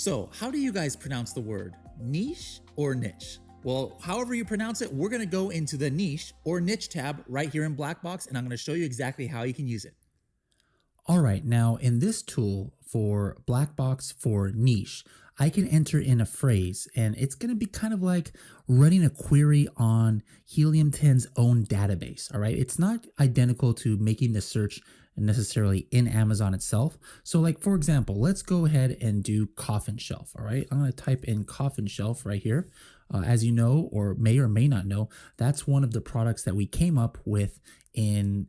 So, how do you guys pronounce the word niche or niche? Well, however you pronounce it, we're going to go into the niche or niche tab right here in Black Box, and I'm going to show you exactly how you can use it. All right, now in this tool for Black Box for niche, I can enter in a phrase, and it's going to be kind of like running a query on Helium10's own database. All right, it's not identical to making the search necessarily in Amazon itself. So like, for example, let's go ahead and do coffin shelf. All right, I'm going to type in coffin shelf right here. As you know, or may not know, that's one of the products that we came up with in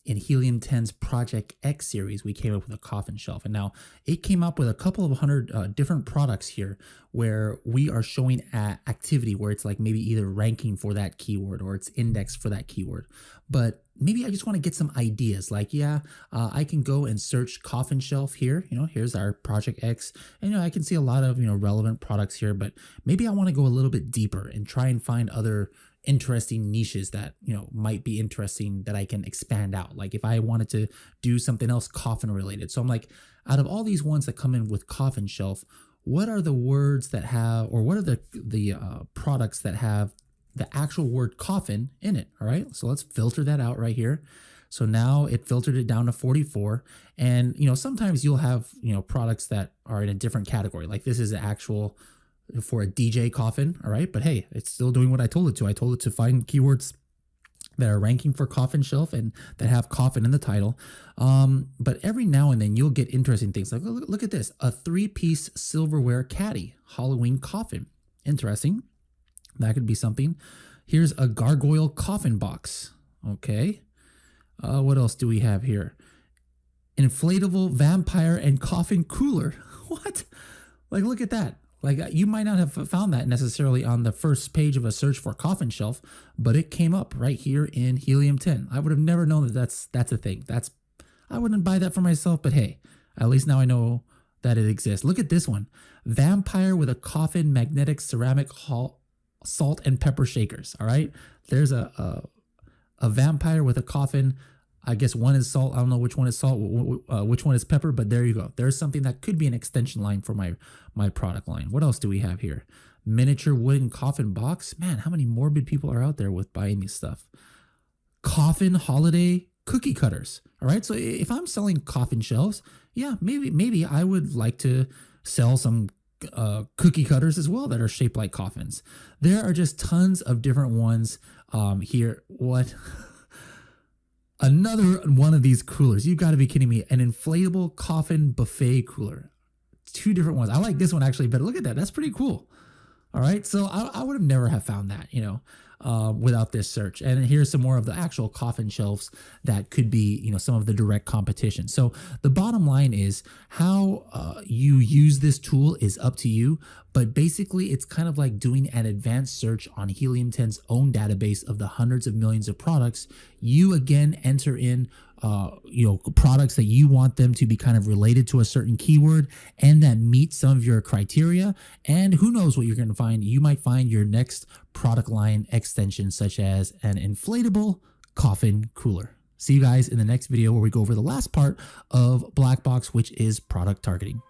Helium10's Project X series. We came up with a coffin shelf, and now it came up with a couple of hundred different products here where we are showing activity where it's like maybe either ranking for that keyword or it's indexed for that keyword. But maybe I just want to get some ideas like, I can go and search coffin shelf here. Here's our Project X, and I can see a lot of relevant products here, but maybe I want to go a little bit deeper and try and find other interesting niches that might be interesting that I can expand out. Like if I wanted to do something else coffin related. So I'm like, out of all these ones that come in with coffin shelf, what are the words that have, or what are the products that have the actual word coffin in it? All right, so let's filter that out right here. So now it filtered it down to 44, and sometimes you'll have products that are in a different category. Like this is the actual for a DJ coffin, all right? But hey, it's still doing what I told it to. I told it to find keywords that are ranking for coffin shelf and that have coffin in the title. But every now and then you'll get interesting things like, look at this, a 3-piece silverware caddy, Halloween coffin. Interesting. That could be something. Here's a gargoyle coffin box. Okay. What else do we have here? Inflatable vampire and coffin cooler. What? Like, look at that. Like you might not have found that necessarily on the first page of a search for coffin shelf, but it came up right here in Helium10. I would have never known that that's a thing. I wouldn't buy that for myself, but hey, at least now I know that it exists. Look at this one. Vampire with a coffin magnetic ceramic salt and pepper shakers. All right. There's a vampire with a coffin. I guess one is salt. I don't know which one is salt, which one is pepper, but there you go. There's something that could be an extension line for my product line. What else do we have here? Miniature wooden coffin box. Man, how many morbid people are out there with buying this stuff? Coffin holiday cookie cutters. All right. So if I'm selling coffin shelves, yeah, maybe I would like to sell some cookie cutters as well that are shaped like coffins. There are just tons of different ones here. What? Another one of these coolers. You've got to be kidding me. An inflatable coffin buffet cooler. 2 different ones. I like this one actually, but look at that. That's pretty cool. All right. So I would have never have found that, without this search. And here's some more of the actual coffin shelves that could be, some of the direct competition. So the bottom line is how you use this tool is up to you. But basically, it's kind of like doing an advanced search on Helium10's own database of the hundreds of millions of products. You again enter in products that you want them to be kind of related to a certain keyword and that meet some of your criteria. And who knows what you're going to find. You might find your next product line extension, such as an inflatable coffin cooler. See you guys in the next video where we go over the last part of Black Box, which is product targeting.